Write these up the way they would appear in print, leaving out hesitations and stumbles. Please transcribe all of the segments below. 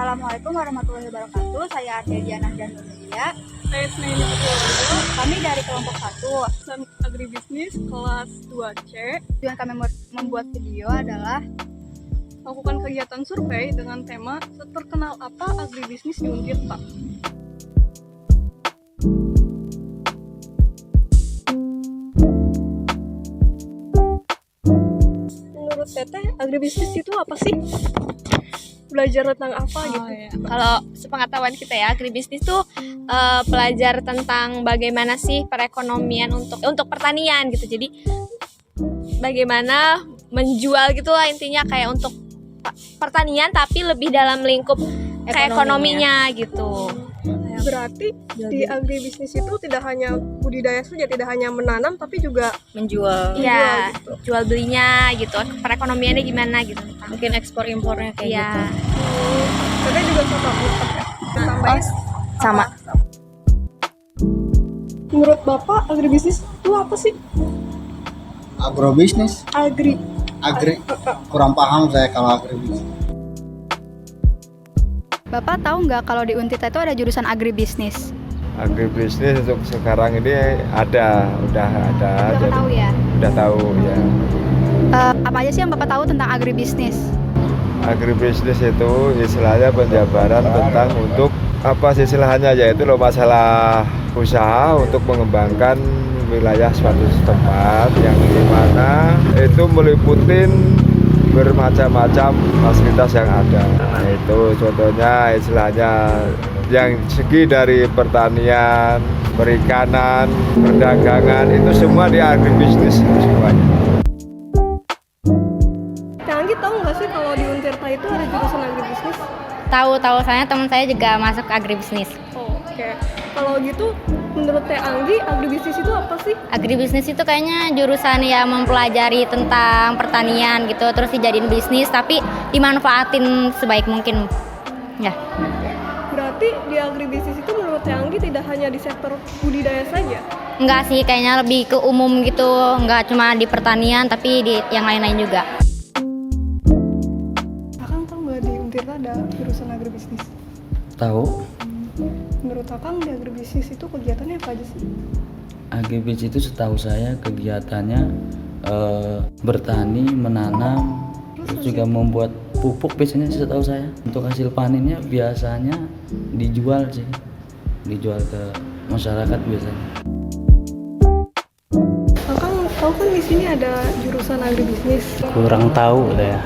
Assalamualaikum warahmatullahi wabarakatuh. Saya Ardia Diana dan Nuria. Saya Snaini Putri. Kami dari kelompok 1. Agribisnis kelas 2C. Tujuan kami membuat video adalah Lakukan kegiatan survei dengan tema "Seterkenal apa agribisnis di Untirta?". Menurut Teteh, agribisnis itu apa sih? Belajar tentang apa gitu? Ya. Kalau sepengetahuan kita ya, agribisnis tuh belajar tentang bagaimana sih perekonomian untuk pertanian gitu. Jadi bagaimana menjual gitu lah intinya, kayak untuk pertanian tapi lebih dalam lingkup kayak ekonominya gitu. Berarti di agribisnis itu tidak hanya budidaya saja, tidak hanya menanam tapi juga menjual. Iya, gitu. jual belinya gitu. Perekonomiannya gimana gitu. Mungkin ekspor impornya kayak Iya. gitu. Teteh juga sama. Tambahin. Sama. Menurut Bapak, agribisnis itu apa sih? Agrobisnis, agri, kurang paham saya kalau agribisnis. Bapak tahu nggak kalau di Untirta itu ada jurusan agribisnis? Agribisnis untuk sekarang ini udah ada. Bapak tahu ya? Udah tahu ya. Apa aja sih yang Bapak tahu tentang agribisnis? Agribisnis itu istilahnya penjabaran tentang untuk apa sih istilahnya, yaitu loh masalah usaha untuk mengembangkan wilayah suatu tempat yang dimana itu meliputin bermacam-macam fasilitas yang ada. Nah, itu contohnya istilahnya yang segi dari pertanian, perikanan, perdagangan, itu semua di agribisnis semuanya. Anggi tahu nggak sih kalau di Untirta itu ada jurusan agribisnis? Tahu, soalnya teman saya juga masuk agribisnis. Oh, oke. Kalau gitu, menurut Teh Anggi, agribisnis itu apa sih? Agribisnis itu kayaknya jurusan yang mempelajari tentang pertanian gitu, terus dijadiin bisnis tapi dimanfaatin sebaik mungkin. Ya. Berarti di agribisnis itu menurut Teh Anggi tidak hanya di sektor budidaya saja? Enggak sih, kayaknya lebih ke umum gitu, enggak cuma di pertanian tapi di yang lain-lain juga. Akang tahu nggak di Untirta ada jurusan agribisnis? Tahu. Menurut Akang di agribisnis itu kegiatannya apa aja sih? Agribisnis itu setahu saya kegiatannya bertani, menanam, terus juga membuat pupuk biasanya setahu saya. Untuk hasil panennya biasanya dijual sih, dijual ke masyarakat biasanya. Akang tahu kan di sini ada jurusan agribisnis? Kurang tahu deh ya.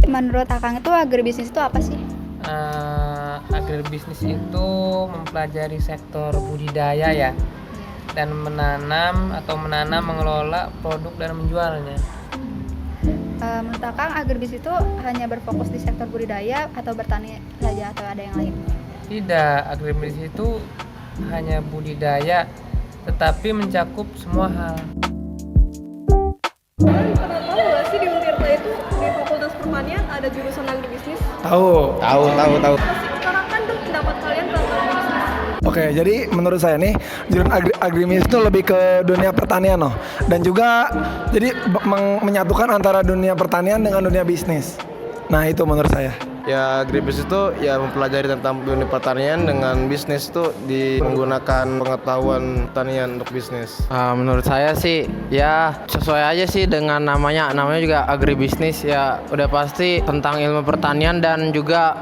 Menurut Akang itu agribisnis itu apa sih? Agribisnis itu mempelajari sektor budidaya ya, dan menanam, mengelola produk dan menjualnya. Menurut Akang agribisnis itu hanya berfokus di sektor budidaya atau bertani saja atau ada yang lain? Tidak, agribisnis itu hanya budidaya, tetapi mencakup semua hal. Kalian pernah tahu nggak sih di Untirta itu di Fakultas Pertanian ada jurusan agribisnis? Tahu. Sekarang kan dong pendapat kalian tentang agribisnis? Oke, jadi menurut saya nih jurusan agribisnis itu lebih ke dunia pertanian loh, dan juga jadi menyatukan antara dunia pertanian dengan dunia bisnis. Nah itu menurut saya. Ya, agribisnis itu ya mempelajari tentang dunia pertanian dengan bisnis itu menggunakan pengetahuan pertanian untuk bisnis. Menurut saya sih ya sesuai aja sih dengan namanya juga agribisnis, ya udah pasti tentang ilmu pertanian dan juga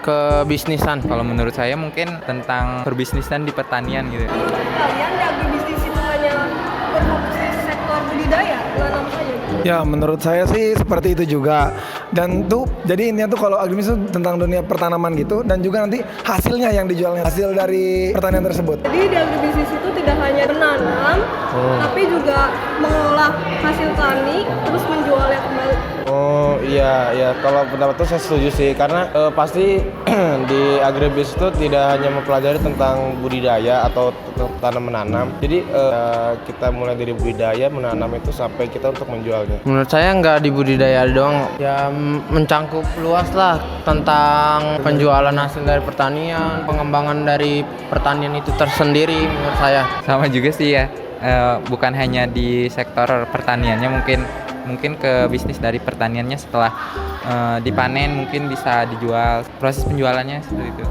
kebisnisan. Kalau menurut saya mungkin tentang perbisnisan di pertanian gitu. Kalian di agribisnis itu hanya berfokus di sektor budidaya, menanam saja gitu? Ya menurut saya sih seperti itu juga. Dan tuh jadi intinya tuh kalau agribisnis itu tentang dunia pertanaman gitu, dan juga nanti hasilnya yang dijualnya, hasil dari pertanian tersebut. Jadi di agribisnis itu tidak hanya menanam, tapi juga mengolah hasil tani terus menjualnya kembali. Oh iya, kalau pendapat itu saya setuju sih, karena pasti di agribisnis itu tidak hanya mempelajari tentang budidaya atau tanam menanam. Jadi kita mulai dari budidaya, menanam itu sampai kita untuk menjualnya. Menurut saya nggak di budidaya doang, ya mencangkup luas lah tentang penjualan hasil dari pertanian, pengembangan dari pertanian itu tersendiri menurut saya. Sama juga sih ya, bukan hanya di sektor pertaniannya, mungkin ke bisnis dari pertaniannya setelah dipanen mungkin bisa dijual. Proses penjualannya seperti itu.